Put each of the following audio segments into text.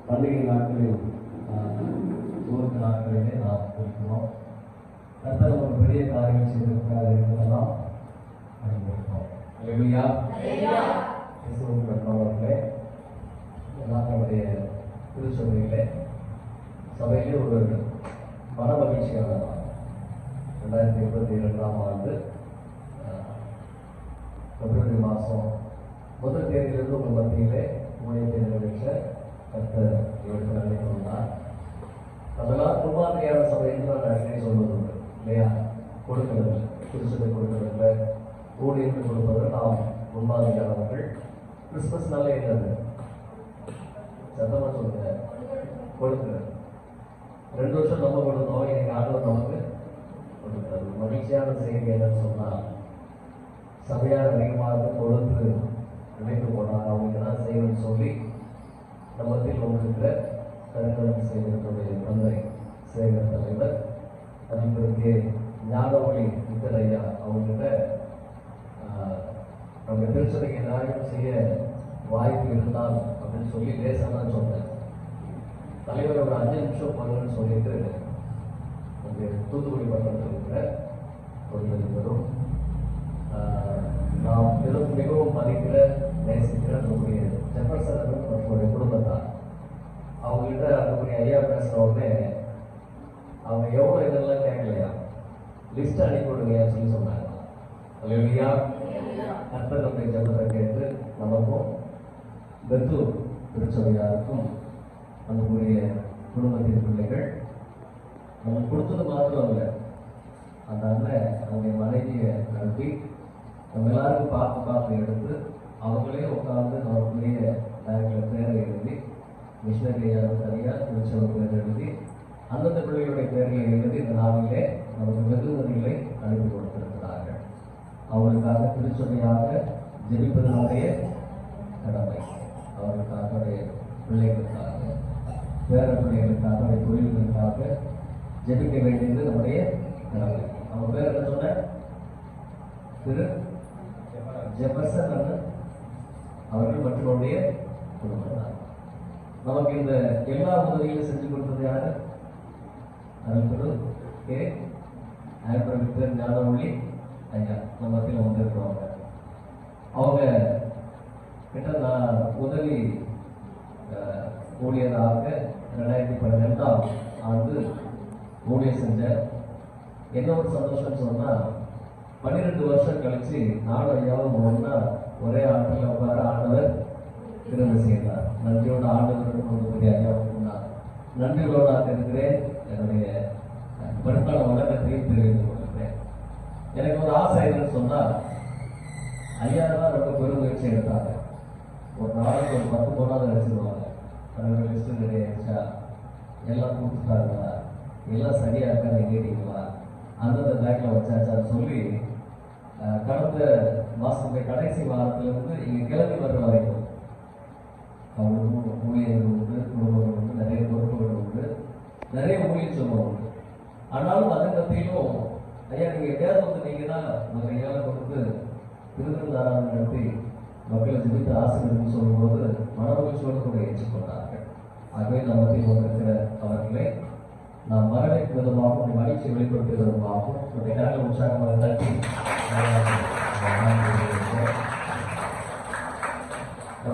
பண்டிகை நாட்களில் ஊருக்கு நாட்களிலே நாம் இருக்கிறோம். கர்த்தர் ஒரு பெரிய காரியம் செய்திருக்கிறார் என்பதெல்லாம் அறிந்திருக்கிறோம். அல்லேலூயா. இயேசுவின் பெற்றோர்களே, எல்லாம் நம்முடைய திருச்சபையிலே சபையிலே ஒரு மன மகிழ்ச்சியான 2022ஆம் ஆண்டு பிப்ரவரி மாதம் முதல் தேதியிலிருந்து உங்கள் மத்தியிலே ஊழியத்தை நிறைவேற்ற கர்த்தர் இவருக்கு நன்மை கொண்டார். அதெல்லாம் குமாரியான சபை என்று நான் அடிக்கடி சொல்வதுண்டு இல்லையா? கொடுக்கிறது திருச்சபை கொடுக்கிறதுல ஊழியத்தை கொடுப்பதில் நாம் முன்மாதிரியானவர்கள். கிறிஸ்துமஸ் நல்ல என்னது சத்தமாக சொல்லுங்க, கொடுக்கிறது. 2 வருஷம் நம்ம கொடுத்தோம், இன்னைக்கு ஆண்டவர் நமக்கு கொடுக்கிறது. மகிழ்ச்சியான செய்தி என்னன்னு சொன்னால், சபையார் அதிகமாக கொடுத்து நினைத்து போனாங்க. அவங்க என்ன செய்யணும்னு சொல்லி நம்மத்தில் கொண்டிருக்கிற கருக்கலம் செய்திருக்கிற தந்தை சேகர் தலைவர் அதிபருக்கு ஞானவழி முத்தரையா அவங்ககிட்ட நம்ம திருச்சபைக்கு நியாயம் செய்ய வாய்ப்பு இருந்தால் அப்படின்னு சொல்லி லேசாதான் சொன்னேன். தலைவர் ஒரு 5 நிமிஷம் பண்ணுன்னு சொல்லிட்டு தூத்துக்குடி பட்டணத்தில் இருக்கிற ஒரு வரும் நாம் மிகவும் மதிக்கிற நேசிக்கிற நம்முடைய ஜெபர்சன் நம்முடைய குடும்பத்தார். அவங்ககிட்ட நம்முடைய ஐயா பேசுகிற உடனே அவங்க எவ்வளோ இதெல்லாம் கேட்கலையா, லிஸ்ட் அனுப்பி விடுங்க சொல்லி சொன்னாங்க. அல்லேலூயா. கர்த்தர் நம்முடைய ஜெபத்தை கேட்டு நமக்கும் பெத்தூர் திருச்சபையாருக்கும் நம்முடைய குடும்பத்தின் பிள்ளைகள் நம்ம கொடுத்தது மாத்திரம் இல்லை, அந்த அண்ணன் அவங்களுடைய மனைவியை அனுப்பி நம்ம எல்லாருக்கும் பார்த்து எடுத்து அவங்களே உட்காந்து அவங்களுடைய பேங்கில் பேரை எழுதி மிஷினரி தனியாக திருச்சபை பேர் எழுதி அந்தந்த பிள்ளைகளுடைய பேர்களை எழுதி இந்த நாளிலே நமக்கு வெகுமதிகளை அனுப்பி கொடுத்திருக்கிறார்கள். அவர்களுக்காக திருச்சபையாக ஜெபிப்பது நம்முடைய கடமை. அவர்களுக்காக பிள்ளைகளுக்காக பேர பிள்ளைகளுக்காக தொழில்களுக்காக ஜெபிக்க வேண்டியது நம்முடைய கடமை. நம்ம பேர் என்ன சொன்ன திரு ஜெபர்சன் அவர்கள் மற்றவருடைய குடும்பம். நமக்கு இந்த எல்லா உதவிகளும் செஞ்சு கொடுத்தது யாரு? விக்டர் ஞானமொழி ஐயா நம்ம மத்தியில் வந்திருக்கிறவங்க. அவங்க கிட்ட நான் உதவி ஊழியராக 2012ஆம் ஆண்டு ஊழியர் செஞ்சேன். என்ன ஒரு சந்தோஷம்னு சொன்னால், 12 வருஷம் கழிச்சு நானும் ஐயாவும் ஒன்றா ஒரே ஆட்டில் உட்கார ஆண்டவர் திரும்ப செய்தார். நன்றியோட ஆண்டவருக்கு ஐயாவுக்கு நான் நன்றியோட இருக்கிறேன். என்னுடைய பண்பான வழக்கத்தையும் தெரிவித்துக் கொள்கிறேன். எனக்கு ஒரு ஆசை என்னன்னு சொன்னால், ஐயா தான் ரொம்ப பெரும் முயற்சி எடுத்தாங்க. ஒரு நாளைக்கு ஒரு 10 போனாலும் அடிச்சிருவாங்க. அதில் லிஸ்ட்டு நிறைய ஆயிடுச்சா, எல்லாம் கொடுத்துட்டாங்களா, எல்லாம் சரியாக இருக்கான்னு கேட்டீங்களா, அந்தந்த பேக்கில் வச்சாச்சான்னு சொல்லி கடந்த மாதத்துடைய கடைசி வாரத்திலிருந்து இங்கே கிளம்பி வர்ற வரைக்கும் அவங்களுக்கும் ஊழியர்கள் உண்டு, குடும்பங்கள் உண்டு, நிறைய பொறுப்புகள் உண்டு, நிறைய ஊழியர் சொல்லுவோம் உண்டு. ஆனாலும் அதன் மத்தியிலும் ஐயா நீங்கள் எப்படியாவது வந்து நீங்கள் தான் உங்கள் கையால் கொடுத்து திருவிருந்தாராதனை நடத்தி மக்களை ஜெபித்து ஆசீர்வதின்னு சொல்லும்போது மனமகிழ்ச்சியோடு கூட ஏற்றுக்கொண்டார்கள். ஆகவே நம்ம மத்தியில் வந்திருக்கிற அவர்களை நாம் வரவேற்கும் விதமாகவும் மகிழ்ச்சியை வெளிப்படுத்திய விதமாகவும் உடைய உற்சாகமாக தட்டி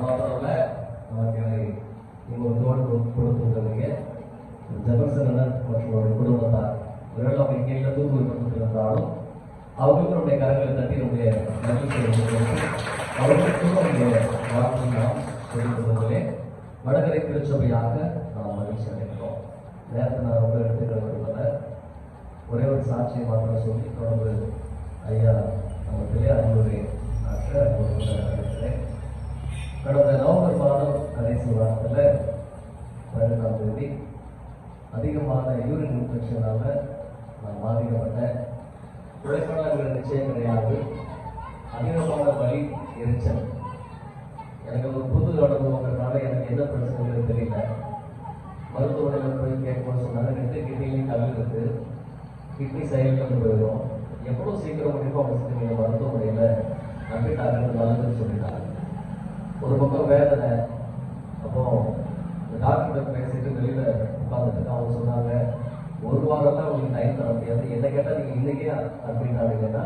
மாத்திரமல்ல, நமக்கு நீங்கள் தோடு கொடுத்துருக்கிறீங்க. ஜெபர்சன் மற்றும் குடும்பத்தார் இவர்கள் அவங்க இங்கே தூத்துக்குடி பட்டணத்திலிருந்தாலும் அவர்களுக்கு நம்முடைய கரங்களை தட்டி நம்முடைய மகிழ்ச்சியை அவர்களுக்கும் நம்முடைய வாழ்க்கை நாம் சொல்லிக்கொள்வதிலே வடகரை திருச்சபையாக நாம் மகிழ்ச்சி அடைகிறோம். நேரத்தை நான் ரொம்ப எடுத்துக்கிற விரும்பல, ஒரே ஒரு சாட்சியை மாத்திரம் சொல்லி தொடர்ந்து ஐயா நமக்கு அறிவுரை ஆற்ற இருக்கிறேன். கடந்த நவம்பர் மாதம் கடைசி வாரத்தில் 12ஆம் தேதி அதிகமான யூரின் இன்ஃபெக்ஷனால நான் பாதிக்கப்பட்டேன். உழைப்பாளர்கள் நிச்சயம் கிடையாது, அதிகமான வலி எரிச்சல். எனக்கு ஒரு புது அனுபவங்கிறதுனால எனக்கு என்ன பிரச்சனைகள் தெரியல. மருத்துவமனையில் போய் கேட்கணும்னு சொன்னாங்க, 2 கிட்னிலையும் கல் இருக்குது, கிட்னி செயல்கள் போயிடும், எவ்வளோ சீக்கிரம் முடியுமோ அவங்க செஞ்சு மருத்துவமனையில் அட்மிட் ஆகிறது நல்லதுன்னு சொல்லிட்டாங்க. ஒரு பக்கம் வேதனை. அப்போ இந்த டாக்டர் பேசிட்டு வெளியில உட்காந்துட்டு அவங்க சொன்னாங்க, ஒரு வாரம் தான் உங்களுக்கு டைம் தர முடியாது. என்ன கேட்டால் நீங்கள் இன்னைக்கே அப்படின்னாங்கன்னா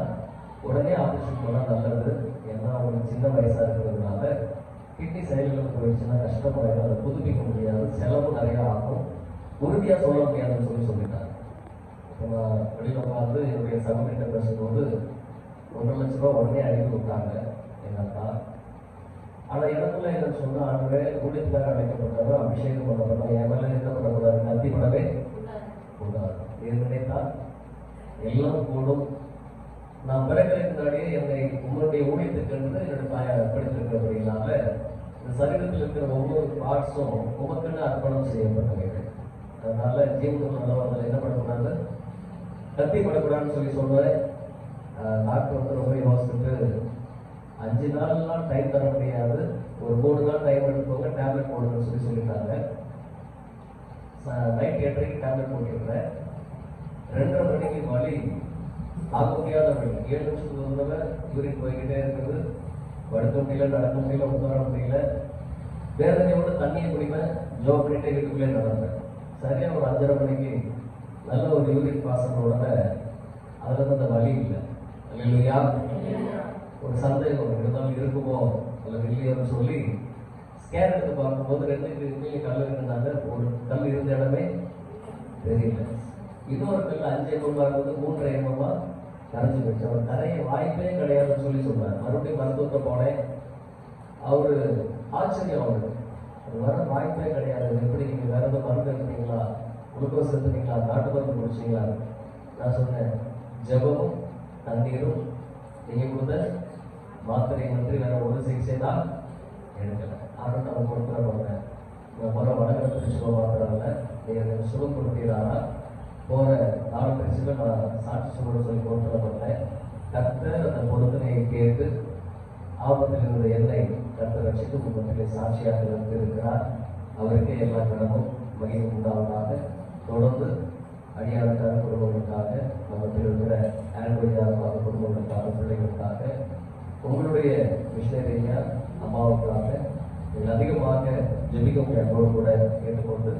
உடனே ஆப்ரேஷன் பண்ணால் நல்லது. ஏன்னா அவங்களுக்கு சின்ன வயசாக இருக்கிறதுனால கிட்னி செயல்கள் போயிடுச்சுன்னா கஷ்டமாயிடும், அதை புதுப்பிக்க முடியாது, செலவு நிறையா ஆகும், உறுதியாக சொல்ல முடியாதுன்னு சொல்லிட்டாங்க. இப்போ நான் வெளியில் உட்காந்து என்னுடைய சகோதரிட்ட பேசும்போது 1.5 லட்ச ரூபா உடனே அனுப்பி விட்டாங்க எங்கள் அக்கா. ஆனால் எனக்குள்ள என்ன சொன்னால், ஆண்டவே ஊழியத்துக்காக அழைக்கப்பட்டவர், அபிஷேகம் பண்ணப்பட்டவர், என் மேலே என்ன பண்ணக்கூடாது, நந்தி படவே கூடாது. இது நினைத்தால் எல்லாம் கூடும். நான் பிறக்கிறதுக்கு முன்னாடியே என்னை உங்களுடைய ஊழியத்துக்கு என்னுடைய தாயை அர்ப்பணித்திருக்கிறபடினால இந்த சரீரத்தில் இருக்கிற ஒவ்வொரு பார்ட்ஸும் உமக்குன்னு அர்ப்பணம் செய்யப்பட்டவைகள். அதனால ஜீவனுக்கு நல்லவர்கள் என்ன பண்ணக்கூடாது, கத்தி படக்கூடாதுன்னு சொல்லுவேன். டாக்டர் வந்து ரொம்ப யோசிச்சுட்டு 5 நாள்லாம் டைம் தர முடியாது, ஒரு 3 நாள் டைம் எடுத்துக்கோங்க, டேப்லெட் போடுங்கன்னு சொல்லிட்டாங்க. நைட் 8:30க்கு டேப்லெட் போட்டிருக்கிறேன். 2:30 மணிக்கு வலி தாக்க முடியாத வலி, 7 நிமிஷத்துக்கு ஒரு தடவை யூரின் போய்கிட்டே இருக்குது. படுக்க முடியல, நடக்க முடியல, உட்கார முடியல, வேதனையோட தண்ணியை குடிப்பேன், ஜோ பண்ணிட்டே வீட்டுக்குள்ளே நடந்தேன். சரியா ஒரு 5:30 மணிக்கு நல்ல ஒரு யூரின் பாசன உடனே அதுல இருந்து அந்த வலி இல்லை. இல்லையா, ஒரு சந்தேகம் இருந்தாலும் இருக்குமோ அல்லது இல்லையோன்னு சொல்லி ஸ்கேன் எடுத்து பார்க்கும்போது 2 கிட்னிலையும் கல் இருந்தாங்க. ஒரு கல் இருந்த இடமே தெரியல. இன்னொரு கல் 5 mm இருந்தது 3.5 mm கரைஞ்சி போச்சு. அவர் கரைய வாய்ப்பே கிடையாதுன்னு சொன்னார். மறுபடியும் மருத்துவத்தை போனேன். அவரு ஆச்சரியம், அவருக்கு அது வர வாய்ப்பே கிடையாது. எப்படி நீங்க வேற எதாவது மருந்து எடுத்தீங்களா, குளுக்கோஸ் எடுத்துட்டீங்களா, நாட்டு மருந்து குடிச்சிங்களா? நான் சொன்னேன், ஜபமும் தண்ணீரும் நீங்க கொடுத்த மாத்திரை மந்திரி வேற ஒரு சிகிச்சை தான் எடுக்கல. ஆனால் அவங்க கொடுக்குற பண்ணேன். நான் முதல்ல வடகிழக்கு சுகம் மாத்திரம்ல நீங்கள் சுகம் கொடுத்தீரானா போற 4 பரிசுல நான் சாட்சி சொல்ல சொல்லி கொடுத்துட பண்ணேன். கர்த்தர் அந்த பொருத்தனையை கேட்டு ஆபத்தில் இருந்த என்னை கர்த்தர் ரட்சித்து முகத்திலே சாட்சியாக இருக்கிறார். அவருக்கே எல்லா கடமும் மகிழ்வு உண்டாவதாக. தொடர்ந்து அடியாளுக்காக, குடும்பங்களுக்காக, நமக்கு இருக்கிற ஆண்ட்ராய்டாக குடும்பங்களுக்காக, பிள்ளைகளுக்காக, உங்களுடைய மிஷனரியா அம்மாவுக்காக நீங்கள் அதிகமாக ஜெபிக்க அன்போடு கூட கேட்டுக்கொண்டு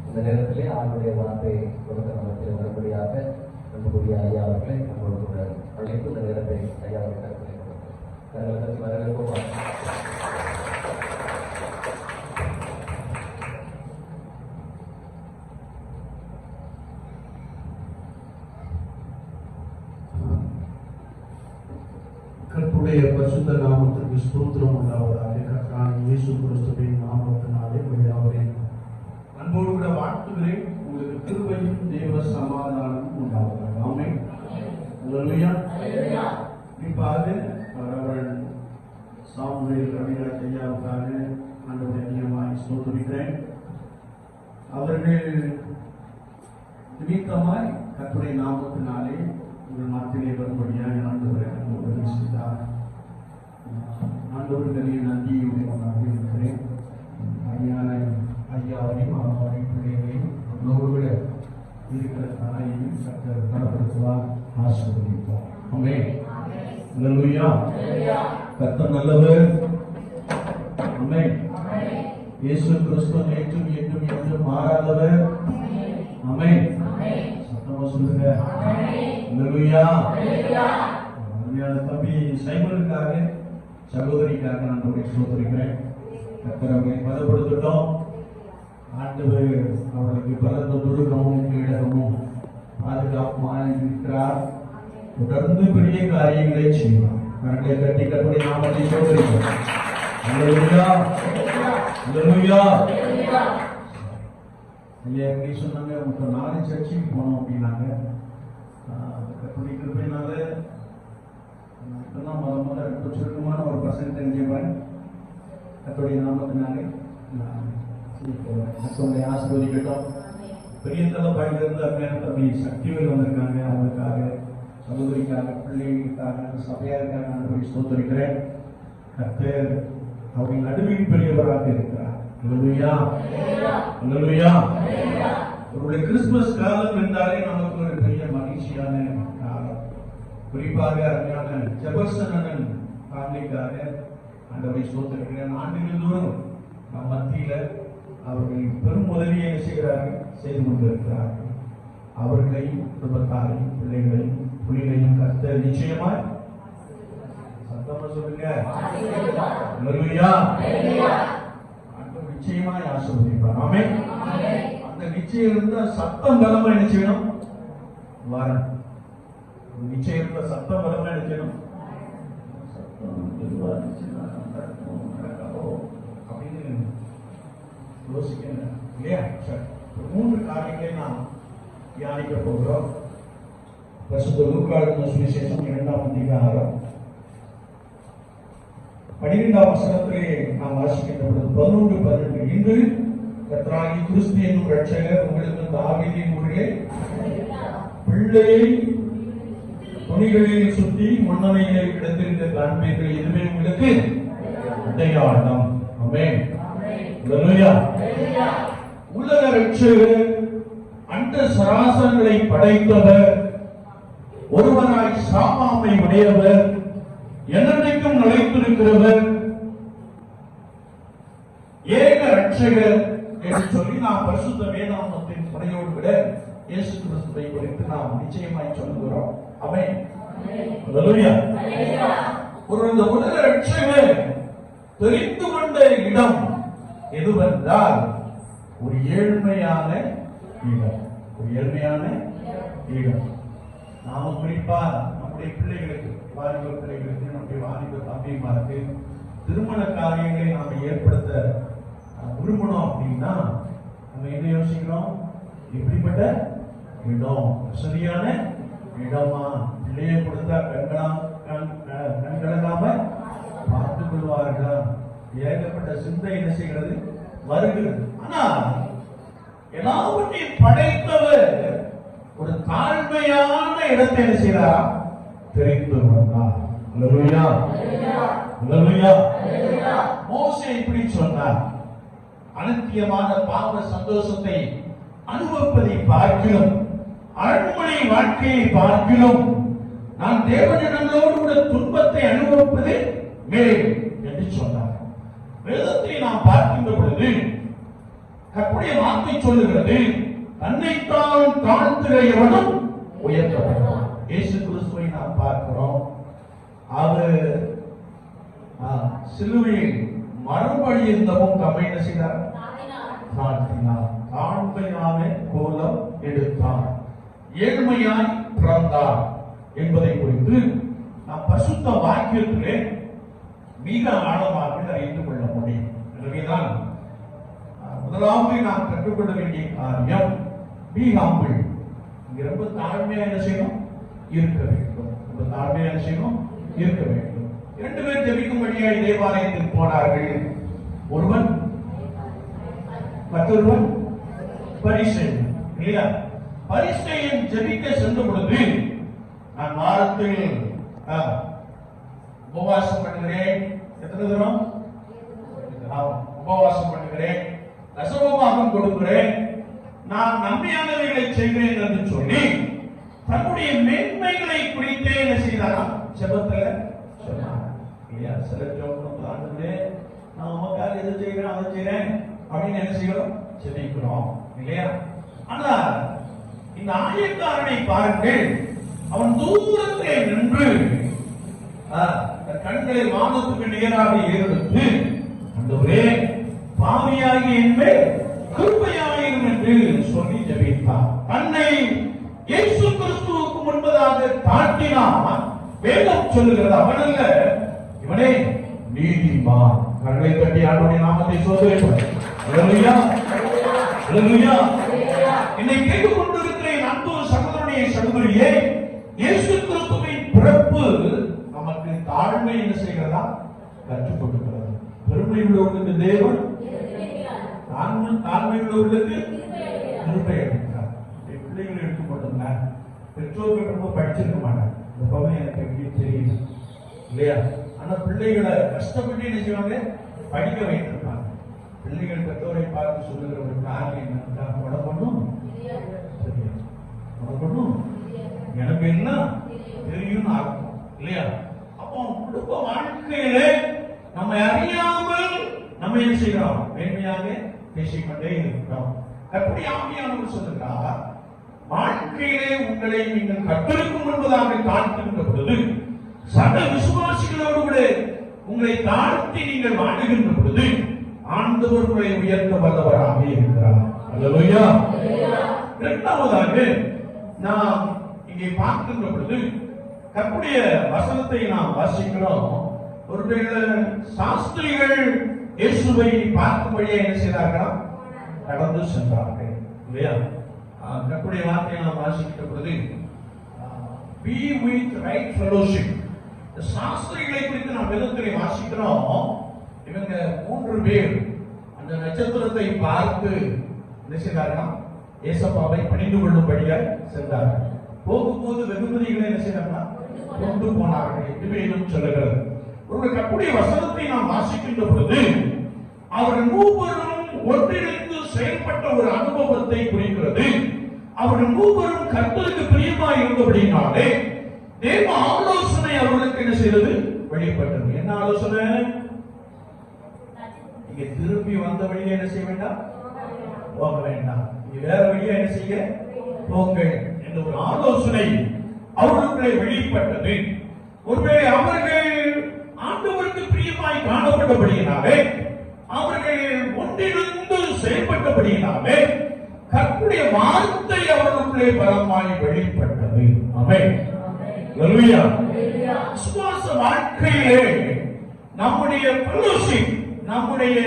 இந்த நேரத்திலே ஆண்டுடைய வார்த்தையை கொடுக்க நமக்கு வரும்படியாக அன்புக்குரிய ஐயா அவர்களை அன்போடு கூட அழைப்பு இந்த நேரத்தை ஐயா அவர்கள் கருத்திலே கொடுத்து வரவேற்போம். கர்த்தருடைய பரிசுத்த நாமத்திற்கு ஸ்தோத்திரம் உண்டாவதாக. கர்த்தராகிய இயேசு கிறிஸ்துவின் நாமத்தினாலே அவரை அன்போடு கூட வாழ்த்துகிறேன். உங்களுக்கு கிருபையும் தேவ சமாதானம் உண்டாவதாக. ஆமென். அல்லேலூயா. குறிப்பாக அவர்கள் சாமுவேல் ரவிராஜ் ஐயாவுக்காக ஆண்டவரை அதிகமாக ஸ்தோத்திரிக்கிறேன். அவர்கள் நிமித்தமாய் கர்த்தருடைய நாமத்தினாலே உங்கள் நாட்டிலே வரும்படியாக ஆண்டவரை உதவி செய்தார். ஆண்டவர்களே நன்றியுடையவனாக இருக்கிறேன். ஐயான ஐயாவையும் அம்மாவையும் பிள்ளைகளையும் உங்களோடு இருக்கிற தாயையும் கர்த்தர் பலப்படுத்துவார், ஆசீர்வதிப்பார். ஆமென். அல்லேலூயா. கர்த்தர் நல்லவர். ஆமென். இயேசு கிறிஸ்து நேற்றும் என்றும் என்றும் மாறாதவர். ஆமென். சத்தமா சொல்லுங்க. அல்லேலூயா. தம்பி சைமனுக்காக, சகோதரிக்காக நான் உங்களை ஸ்தோத்திரிக்கிறேன். கர்த்தர் அவர்களை பலப்படுத்தட்டும். ஆண்டவர் அவர்களுக்கு பலத்த துருகமும் கீழகமும் பாதுகாப்புமாக இருக்கிறார். தொடர்ந்து பெரிய காரியங்களை செய்வார். கரங்களை கட்டி கர்த்தருடைய நாமத்தை ஸ்தோத்திரிக்கிறோம். அல்லேலூயா. அல்லேலூயா. ஐயா எப்படி சொன்னாங்க, உங்களுக்கு 4 சர்ச்சுக்கு போனோம் அப்படின்னாங்க. கர்த்தருடைய கிருபையினால இப்பதான் முதல்ல ரொம்ப சுருக்கமான ஒரு பர்சன்ட் தெரிஞ்சுப்பேன். கர்த்தருடைய நாமத்தினாலே கர்த்தருடைய ஆசீர்வதிக்கட்டும். பெரிய தலைப்பாடிலிருந்து அருமையான தம்பி சக்திவேல் வந்திருக்காங்க. அவங்களுக்காக, சகோதரிக்காக, பிள்ளைகளுக்காக, சபையாருக்காக நான் ஸ்தோத்திரிக்கிறேன். கர்த்தர் அவர்கள் நடுவில் பெரியவராக இருக்கிறார். அல்லேலூயா. அல்லேலூயா. அவருடைய கிறிஸ்துமஸ் காலம் என்றாலே நமக்கு ஒரு பெரிய மகிழ்ச்சியான காலம். குறிப்பாக அருமையான ஜெபர்சனன் ஃபேமிலிக்காக ஆண்டவரை ஸ்தோத்திரிக்கிறேன். ஆண்டுகள் தோறும் நம் மத்தியில அவர்கள் பெரும் உதவியை என்ன செய்கிறார்கள், செய்து கொண்டிருக்கிறார்கள். அவர்களையும் குடும்பத்தாரையும் பிள்ளைகளையும் புலிகளையும் கர்த்தர் நிச்சயமாய் சத்தமா சொல்லுங்க, அல்லேலூயா, ஆண்டவர் நிச்சயமாய் ஆசீர்வதிப்பார். ஆமென். அந்த நிச்சயம் இருந்தா சத்தம் பலமா என்ன செய்யணும், வரணும். நிச்சயம் இருந்தா சத்தம் பலமா என்ன செய்யணும், அப்படின்னு யோசிக்கணும் இல்லையா? சரி, 3 காரியங்களை நாம் தியானிக்க போகிறோம். பரிசுத்த லூக்கா எழுதின சுவிசேஷம் 2ஆம் அதிகாரம் 12ஆம் வசனத்திலே நாம் வாசிக்கின்ற பொழுது 11-12, இன்று கர்த்தராகிய கிறிஸ்து என்னும் இரட்சகர் உங்களுக்கு தாவீதின் ஊரிலே பிள்ளையை துணிகளில் சுற்றி முன்னணியிலே கிடந்திருக்க காண்பீர்கள், இதுவே உங்களுக்கு அடையாளம். ஆமென். அல்லேலூயா. உலக இரட்சகர், அண்ட சராசரங்களை படைத்தவர், ஒருவராய் சாமாமை உடையவர், என்னென்றைக்கும் நிலைத்திருக்கிறவர், ஏக இரட்சகர் என்று சொல்லி நாம் பரிசுத்த வேதாகமத்தின் முறையோடு விட இயேசு கிறிஸ்துவை குறித்து நாம் நிச்சயமாய் சொல்லுகிறோம். ஆமென். அல்லேலூயா. ஒரு இந்த உலக இரட்சகர் தெரிந்து கொண்ட இடம் எதுவென்றால் ஒரு ஏழ்மையான இடம். ஒரு ஏழ்மையான இடம். நாம குறிப்பா நம்முடைய பிள்ளைகளுக்கு, வாலிப பிள்ளைகளுக்கு, நம்முடைய வாலிப தம்பிமாருக்கு திருமண காரியங்களை நாம ஏற்படுத்த விரும்பணும் அப்படின்னா நம்ம என்ன யோசிக்கிறோம், இப்படிப்பட்ட இடம் சரியான இடமா, பிள்ளையை கொடுத்தா கண்கலங்காம பார்த்துக் கொள்வார்களா, ஏகப்பட்ட சிந்தை என்ன செய்கிறது, வருகிறது. ஆனா எல்லாவற்றையும் படைத்தவர் ஒரு தாழ்மையான இடத்தை என்ன செய்கிறார், தெரிந்து கொண்டார். அல்லேலூயா, அல்லேலூயா. மோசே இப்படி சொன்னார், அனித்தியமான பாவ சந்தோஷத்தை அனுபவிப்பதை பார்க்கிறோம், அரண்மனை வாழ்க்கையை பார்க்கிறோம், நான் தேவஜனங்களோடு கூட துன்பத்தை அனுபவிப்பது மேல் என்று சொன்னார். வேதத்தை நாம் பார்க்கின்ற பொழுது கர்த்தருடைய வார்த்தை சொல்லுகிறது, தன்னைத்தான் தாழ்த்துகிறவனும் உயர்த்தப்படுவான். இயேசு கிறிஸ்துவை நாம் பார்க்கிறோம். அவர் சிலுவையில் மறுபடி இருந்தவும் தம்மை என்ன செய்தார், தாழ்த்தினார். தாழ்மையான கோலம் எடுத்தார், ஏழ்மையாய் பிறந்தார் என்பதை குறித்து நாம் பரிசுத்த வாக்கியத்திலே மிக ஆழமாக அறிந்து கொள்ள முடியும். எனவேதான் முதலாவது நாம் கற்றுக்கொள்ள வேண்டிய காரியம் be humble. இங்க ரொம்ப தாழ்மையா என்ன செய்யணும், இருக்க வேண்டும். ரொம்ப தாழ்மையா என்ன செய்யணும், இருக்க வேண்டும். 2 பேர் ஜெபிக்கும்படியாய் தேவாலயத்தில் போனார்கள். ஒருவன், மற்றொருவன் பரிசேயன். இல்லையா? பரிசேயன் ஜெபிக்க சென்ற பொழுது, நான் வாரத்தில் உபவாசம் பண்ணுகிறேன். எத்தனை தரம் உபவாசம் பண்ணுகிறேன், தசமபாகம் கொடுக்கிறேன், நான் நன்மையானவைகளை செய்கிறேன் என்று சொல்லி தன்னுடைய மேன்மைகளை குறித்தே என்ன செய்தாராம், செபத்துல சொன்னார். இல்லையா? சில ஜோக்கணும், நான் உமக்காக எது செய்கிறேன் அதை செய்கிறேன் அப்படின்னு என்ன செய்கிறோம், செபிக்கிறோம். இல்லையா? ஆனா இந்த ஆயக்காரனை பாருங்கள், அவன் தூரத்திலே நின்று கண்களை வானத்துக்கு நேராக ஏறெடுத்து, ஆண்டவரே பாவியாகிய என் மேல் கிருபையாயிரும் என்று சொல்லி ஜெபித்தார். தன்னை இயேசு கிறிஸ்துவுக்கு முன்பதாக தாழ்த்தினான். வேதம் சொல்லுகிறது, அவன் அல்ல, இவனே நீதிமான். கண்களை தட்டி ஆண்டவருடைய நாமத்தை சோதரிப்பார். அல்லேலூயா, அல்லேலூயா. என்னை கேட்டுக் கொண்டிருக்கிறேன் அன்பு சகோதரனே, சகோதரியே, இயேசு கிறிஸ்துவின் பிறப்பு நமக்கு தாழ்மை என்ன செய்கிறதா, கற்றுக் கொடுக்கிறது. பெருமை உள்ளவர்களுக்கு தேவன், தாழ்மை உள்ளவர்களுக்கு கிருபை அளிக்கிறார். பிள்ளைகள் எடுத்துக்கொள்ளுங்க, பெற்றோர்கள் ரொம்ப படிச்சிருக்க மாட்டாங்க, எப்பவுமே எனக்கு எப்படி தெரியுது இல்லையா? ஆனா பிள்ளைகளை கஷ்டப்பட்டு என்ன செய்வாங்க, படிக்க வைத்திருப்பாங்க. பிள்ளைகள் பெற்றோரை பார்த்து சொல்லுகிற ஒரு காரியம் என்னன்னா, உடம்பும் உடம்பும் எனக்கு என்ன தெரியும் ஆகும் இல்லையா? அப்போ குடும்ப வாழ்க்கையில நம்ம அறியாமல் நம்ம என்ன செய்யறோம், மேன்மையாக பேசிக்கொண்டே இருக்கிறோம். கர்த்தருடைய ஆவியானவர் சொல்லுகிறார், வாழ்க்கையிலே உங்களை நீங்கள் கர்த்தருக்கு முன்பதாக காண்கின்ற பொழுது, சக விசுவாசிகளோடு கூட உங்களை தாழ்த்தி நீங்கள் வாழுகின்ற பொழுது ஆண்டவர் உங்களை உயர்த்த வல்லவராக இருக்கிறார். அல்லேலூயா. இரண்டாவதாக நாம் இங்கே பார்க்கின்ற பொழுது கர்த்தருடைய வசனத்தை நாம் வாசிக்கிறோம். ஒருவேளை சாஸ்திரிகள் இயேசுவை பார்க்கும்படியே என்ன செய்தார்கள்? கடந்து சென்றார்கள். இல்லையா? கர்த்தருடைய வார்த்தையை நாம் வாசிக்கின்ற பொழுது be with right fellowship. சாஸ்திரிகளை குறித்து நாம் வேதத்திலே வாசிக்கிறோம். இவங்க 3 பேர் அந்த நட்சத்திரத்தை பார்த்து என்ன செய்தார்கள்? ஏசப்பாவை பணிந்து கொள்ளும்படியாக சென்றார்கள். போகும்போது வெகுமதிகளை என்ன செய்தார்கள்? கொண்டு போனார்கள் என்று வேதம் சொல்லுகிறது. ஒரு கர்த்தருடைய வசனத்தை நாம் வாசிக்கின்ற பொழுது அவர்கள் மூவரும் ஒன்றிணைந்து செயல்பட்ட ஒரு அனுபவத்தை குறிக்கிறது. அவர்கள் மூவரும் கர்த்தருக்கு பிரியமாய் இருந்தபடினாலே தேவ ஆலோசனை அவர்களுக்கு என்ன செய்தது? வெளிப்பட்டது. என்ன ஆலோசனை? நீங்க திரும்பி வந்த வழியை என்ன செய்ய வேண்டாம், போக வேண்டாம், நீங்க வேற வழியா என்ன செய்ய போங்கள் என்ற ஒரு ஆலோசனை அவர்களுக்கு வெளிப்பட்டது. ஒருவேளை அவர்கள் ஆண்டவருக்கு பிரியமாய் காணப்பட்டபடியினாலே, அவர்கள் ஒன்றிணைந்து செயல்பட்டபடியினாலே கர்த்தருடைய வார்த்தை அவர்களுக்குள்ளே பலமாய் வெளிப்பட்டது. ஆமென். அல்லேலூயா. விசுவாச வாழ்க்கையிலே நம்முடைய fellowship, நம்முடைய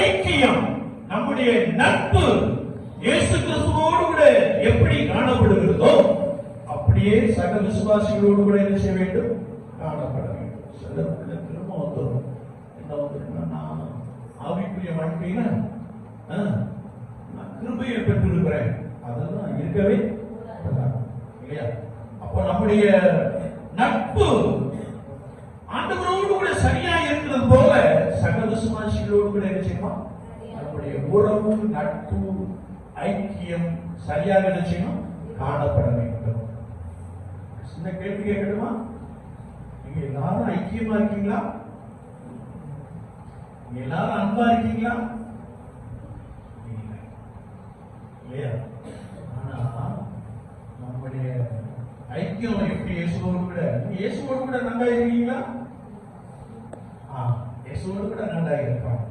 ஐக்கியம், நம்முடைய நட்பு இயேசு கிறிஸ்துவோடு கூட எப்படி காணப்படுகிறதோ அப்படியே சக விசுவாசிகளோடு கூட என்ன செய்ய வேண்டும்? காணப்பட வேண்டும். சிலருக்கு திரும்ப வந்துடும். என்ன வந்துருன்னா, நான் ஆவிக்குரிய வாழ்க்கையில நான் கிருபையை பெற்றிருக்கிறேன், அதெல்லாம் இருக்கவே இல்லையா? அப்போ நம்முடைய நட்பு ஆண்டவரோடு கூட சரியா இருக்கிறது போல சக விசுவாசிகளோடு கூட என்ன செய்யணும்? நம்முடைய உறவு, நட்பு, ஐக்கியம் சரியாக என்ன செய்யணும்? காணப்பட வேண்டும். சின்ன கேள்வி கேட்கணுமா? நீங்க எல்லாரும் ஐக்கியமா இருக்கீங்களா? நீங்க எல்லாரும் அன்பா இருக்கீங்களா? இல்லையா? ஆனா நம்முடைய ஐக்கியம் எப்படி? இயேசுவோடு கூட, இயேசுவோடு கூட நல்லா இருக்கீங்களா? இயேசுவோடு கூட நல்லா இருப்பான்.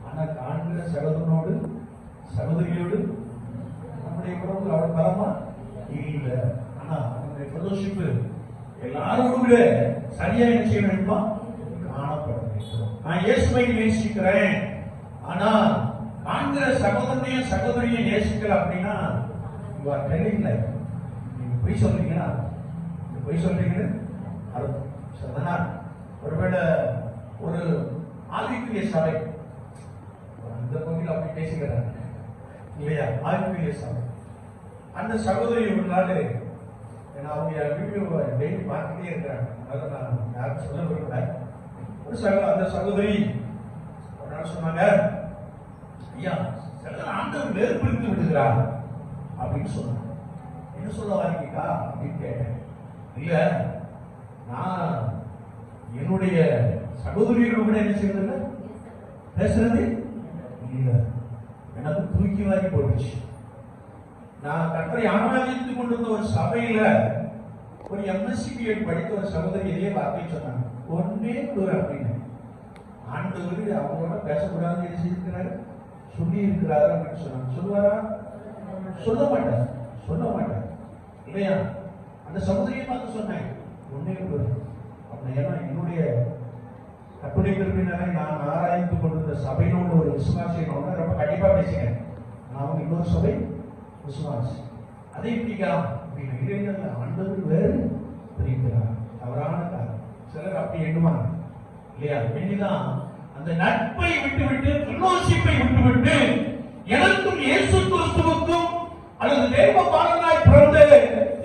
ஆனா காண்கிற சகோதரனோடு, சகோதரியோடு நம்முடைய உறவு அவர் பலமா இல்ல. ஆனா நம்முடைய fellowship எல்லாரோடு கூட சரியா என்ன செய்ய வேண்டுமா? காணப்பட வேண்டும். நான் இயேசுவை நேசிக்கிறேன், ஆனா காண்கிற சகோதரனையும் சகோதரியை நேசிக்கல அப்படின்னா you are telling lie. நீங்க பொய் சொல்றீங்கன்னா, பொய் சொல்றீங்கன்னு அர்த்தம். சரிதானா? ஒருவேளை ஒரு ஆவிக்குரிய சபை அந்த பகுதியில் அப்படி பேசுகிறாங்க இல்லையா? ஆவிக்குரிய சபை, அந்த சகோதரி ஒரு நாள், ஏன்னா அவங்க வீடியோ டெய்லி பார்த்துட்டே இருக்கிறாங்க, அதனால நான் யாரும் சொல்ல விரும்பல. அந்த சகோதரி ஒரு நாள் சொன்னாங்க, ஐயா சிலர் ஆண்டவர் வேறுபடுத்தி விடுகிறார் அப்படின்னு சொன்னாங்க. என்ன சொல்ல வாரீங்கக்கா அப்படின்னு கேட்டேன். இல்ல, நான் என்னுடைய சகோதரியோட கூட என்ன செய்யறது பேசுறது இல்ல, எனக்கு தூக்கி வாங்கி போயிடுச்சு. நான் கர்த்தரை ஆராதித்துக் கொண்டிருந்த ஒரு சபையில ஒரு MSc BEd படித்த ஒரு சகோதரி இதே வார்த்தை சொன்னாங்க, ஒன்னே ஒரு அப்படின்னு. ஆண்டவர் அவங்களோட பேசக்கூடாதுன்னு என்ன செய்திருக்கிறாரு, சொல்லி இருக்கிறாரு அப்படின்னு சொன்னாங்க. சொல்லுவாரா? சொல்ல மாட்டார், சொல்ல மாட்டார் இல்லையா? அந்த சகோதரியை பார்த்து சொன்னேன், ஒன்னே ஒரு அப்படி. ஏன்னா என்னுடைய கட்டுரை திருப்பினாலே நான் ஆராய்ந்து கொண்டிருந்த சபையினோட ஒரு விசுவாசியோட ரொம்ப கண்டிப்பா பேசுகிறேன். நான் இன்னொரு சபை விசுவாசி, அதை எப்படிக்கா அப்படின்னு. இளைஞர்கள் ஆண்டவர் வேறு பிரிக்கிறார், தவறான காரணம். சிலர் அப்படி எண்ணுவாங்க இல்லையா? எண்ணிதான் அந்த நட்பை விட்டுவிட்டு, fellowship-ஐ விட்டுவிட்டு, எனக்கும் இயேசு கிறிஸ்துவுக்கும் அல்லது தேவ பாலனாய் பிறந்த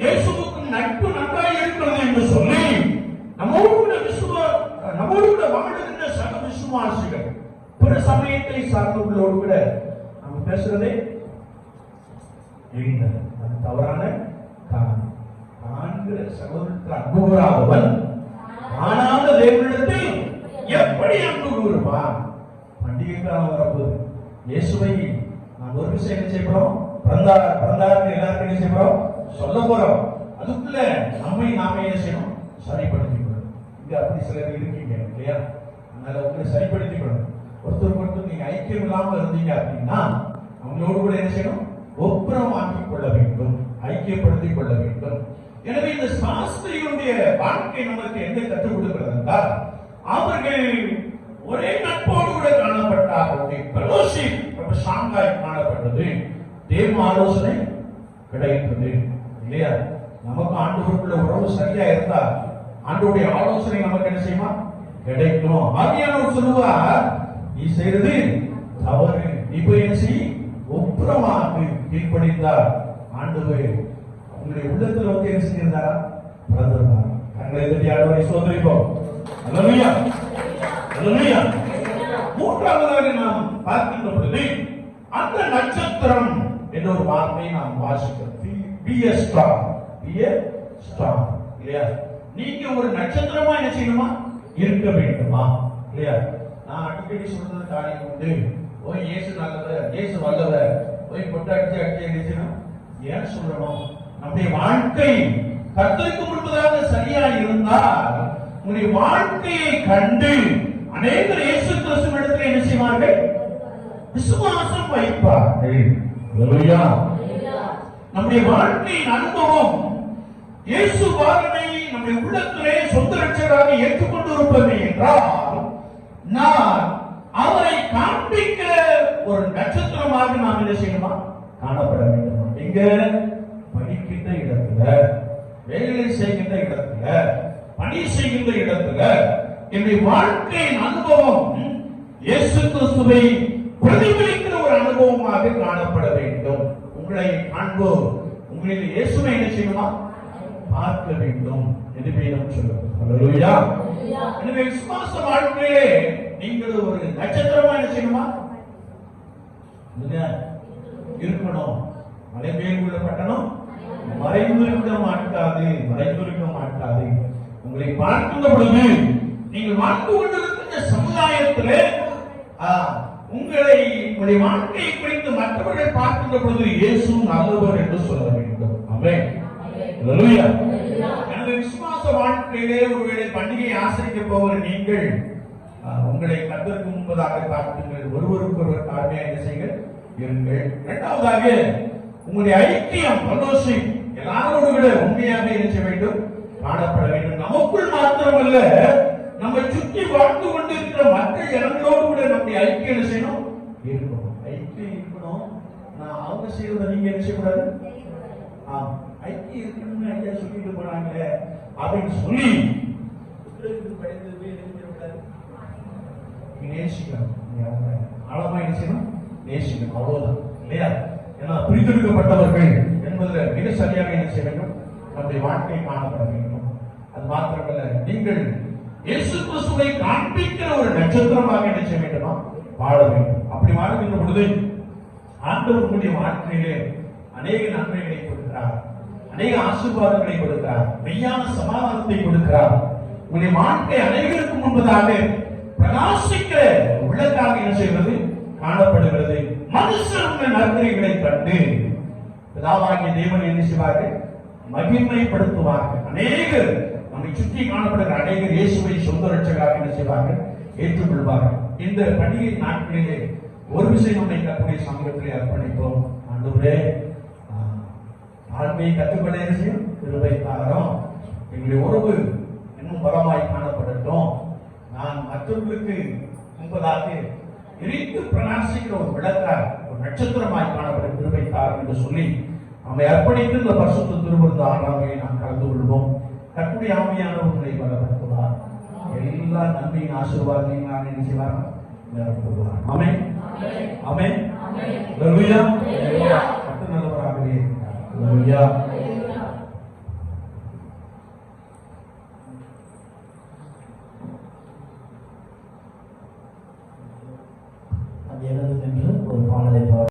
இயேசுவுக்கும் நட்பு நன்றாய் இருக்கிறது என்று சொல்லி நம்மோடு கூட வாழ்கின்ற சக விசுவாசிகள், பிற சமயத்தை சார்ந்தவர்களோடு கூட நம்ம பேசுறதே இல்லை. அது தவறான காரணம். காண்கிற சகோதரத்தில் அன்பு கூறாதவன் காணாத தேவனிடத்தில் எப்படி அன்பு கூறுவான்? பண்டிகை காலம் வரப்போகுது, இயேசுவை நாம் ஒரு விஷயம் என்ன செய்ய போறோம்? பிறந்தார் எல்லாருக்கும் என்ன செய்ய போறோம்? சொல்ல போறோம். அதுக்குள்ள நம்மை நாமே என்ன செய்யணும்? சரிப்படுத்திக்கணும். இங்க அப்படி சிலர் இருக்கீங்க இல்லையா? அதனால உங்களை சரிப்படுத்திக்கணும். ஒருத்தருக்கு நீங்க ஐக்கியம் இல்லாம இருந்தீங்க அப்படின்னா அவங்களோடு கூட என்ன செய்யணும்? ஒப்புரமாக்கிக் கொள்ள வேண்டும், ஐக்கியப்படுத்திக் கொள்ள வேண்டும். எனவே இந்த சாஸ்திரியுடைய வாழ்க்கை நமக்கு என்ன கற்றுக் கொடுக்கிறது என்றால், அவர்கள் ஒரே நட்போடு கூட காணப்பட்டார்கள். ஃபெலோஷிப் ரொம்ப ஸ்ட்ராங்காய் காணப்பட்டது. தேவ ஆலோசனை கிடைத்தது இல்லையா? நமக்கு ஆண்டவருக்குள்ள உறவு சரியா இருந்தா ஆண்டவருடைய ஆலோசனை நமக்கு என்ன செய்யுமா? கிடைக்கும். ஆவியானவர் சொல்லுவார், நீ செய்யறது தவறு, நீ போய் என்ன செய்? ஒப்புரமாக்கு கீழ்ப்படிந்தார். ஆண்டவர் உங்களுடைய உள்ளத்துல வந்து என்ன செஞ்சிருந்தாரா? பிறந்திருந்தார். கண்களை தட்டி ஆண்டவரை சோதரிப்போம். அல்லேலூயா, அல்லேலூயா. மூன்றாவதாக நாம் பார்க்கின்ற பொழுது அந்த நட்சத்திரம் என்ற ஒரு வார்த்தையை நாம் வாசிக்கிறோம். be a star, be a star இல்லையா? நீங்க ஒரு நட்சத்திரமா என்ன செய்யணுமா? இருக்க வேண்டுமா? இல்லையா? நான் அடிக்கடி சொல்றது காரியம் உண்டு. ஓய் இயேசு நல்லவர், இயேசு வல்லவர், ஓய் பொட்டு அடிச்சு அடிச்சு ஏன் சொல்லணும்? நம்முடைய வாழ்க்கை கர்த்தருக்கு முன்பதாக சரியா இருந்தால் உங்களுடைய வாழ்க்கையை கண்டு அநேகர் இயேசு கிறிஸ்துவிடத்தில் என்ன செய்வார்கள்? விசுவாசம் வைப்பார்கள். அல்லேலூயா. நம்முடைய வாழ்க்கையின் அனுபவம் இயேசு பாரனை நம்முடைய உள்ளத்திலே சொந்த ரட்சகராக ஏற்றுக்கொண்டு இருப்பது என்றால் நான் அவரை காண்பிக்கிற ஒரு நட்சத்திரமாக நாம் என்ன செய்யணுமா? காணப்பட வேண்டும். எங்க? படிக்கின்ற இடத்துல, வேலை செய்கின்ற இடத்துல, பணி செய்கின்ற இடத்துல என்னுடைய வாழ்க்கையின் அனுபவம் இயேசு கிறிஸ்துவை பிரதிபலிக்கிற ஒரு அனுபவமாக காணப்பட வேண்டும். உங்களை காண்போம், உங்களில் இயேசுவை என்ன செய்யணுமா? பார்க்க வேண்டும் என்று வேதம் சொல்லுது. அல்லேலூயா. எனவே விசுவாச வாழ்க்கையிலே நீங்கள் ஒரு நட்சத்திரமா என்ன செய்யணுமா? இருக்கணும். மலை மேல் உள்ள பட்டணம் மறைந்திருக்க மாட்டாது, மறைந்திருக்க மாட்டாது. உங்களை பார்க்கின்ற பொழுது நீங்கள் வாழ்ந்து கொண்டிருக்கின்ற சமுதாயத்திலே உங்களுடைய வாழ்க்கையை குறித்து மற்றவர்கள் பார்க்கின்ற பொழுது இயேசு நல்லவர் என்று சொல்ல வேண்டும். ஆமென். அல்லேலூயா. எனவே விசுவாச வாழ்க்கையிலே ஒருவேளை பண்டிகையை ஆசரிக்க போகிற நீங்கள் உங்களை கர்த்தருக்கு முன்பதாக காட்டுங்கள், ஒருவருக்கு ஒருவர் தாழ்மையாக என்ன செய்யுங்கள்? இருங்கள். இரண்டாவதாக உங்களுடைய ஐக்கியம் ஃபெலோஷிப் எல்லாரோடு விட உண்மையாக இருக்க வேண்டும், காணப்பட வேண்டும். நமக்குள் மாத்திரமல்ல, நம்மை சுற்றி வாழ்ந்து கொண்டிருக்கிற மற்ற ஜனங்களோடு கூட நம்முடைய ஐக்கியம் என்ன செய்யணும்? இருக்கணும். ஐக்கியம் இருக்கணும். நான் அவங்க செய்வதை நீங்க என்ன செய்யக்கூடாது? ஐக்கியம் இருக்கணும்னு ஐயா சொல்லிட்டு போறாங்களே அப்படின்னு சொல்லி நேசிக்கணும். ஆழமா என்ன செய்யணும்? நேசிக்கணும். அவ்வளவுதான் இல்லையா? ஏன்னா பிரித்தெடுக்கப்பட்டவர்கள் என்பதில் மிக சரியாக என்ன செய்ய வேண்டும்? நம்முடைய வாழ்க்கை காணப்பட வேண்டும். அது மாத்திரமல்ல, நீங்கள் இயேசு கிறிஸ்துவை காண்பிக்கிற ஒரு நட்சத்திரமாக என்ன செய்ய வேண்டுமா? வாழ வேண்டும். அப்படி வாழ்கின்ற பொழுது ஆண்டவர் உங்களுடைய வாழ்க்கையிலே அநேக நன்மைகளை கொடுக்கிறார், அநேக ஆசீர்வாதங்களை கொடுக்கிறார், மெய்யான சமாதானத்தை கொடுக்கிறார். உங்களுடைய வாழ்க்கை அனைவருக்கு முன்பதாக பிரகாசிக்க விளக்காக என்ன செய்வது? காணப்படுகிறது. மனுஷர் உங்கள் நற்கிரைகளை கண்டு பிதாவாகிய தேவன் என்ன செய்வார்கள்? மகிமைப்படுத்துவார்கள். அநேகர் நம்மை சுற்றி காணப்படுகிற அநேகர் இயேசுவை சொந்த ரட்சகராக என்ன செய்வார்கள்? ஏற்றுக்கொள்வார்கள். இந்த பண்டிகை நாட்களிலே ஒரு விஷயம் நம்மை கர்த்தருடைய சமூகத்திலே அர்ப்பணிப்போம். ஆண்டவரே, ஆண்மையை கற்றுக்கொள்ள என்ன செய்யும்? கிருபை தாரும். எங்களுடைய உறவு இன்னும் பலமாய் காணப்படட்டும். நான் மற்றவர்களுக்கு முன்பதாக எரித்து பிரகாசிக்கிற ஒரு விளக்காய், ஒரு நட்சத்திரமாய் காணப்படும் கிருபை தாரும் என்று சொல்லி நம்மை அர்ப்பணித்து இந்த பரிசுத்த திருவிருந்து ஆராதனையை நாம் கலந்து கொள்வோம். கர்த்தருடைய ஆவியானவர்களை பலப்படுத்துவார். எல்லா நன்மையின் ஆசீர்வாதத்தையும் நான் என்ன செய்வார்? நிரப்புவார். ஆமென், ஆமென், அல்லேலூயா. கர்த்தர் நல்லவராகவே இருக்கிறார். அல்லேலூயா.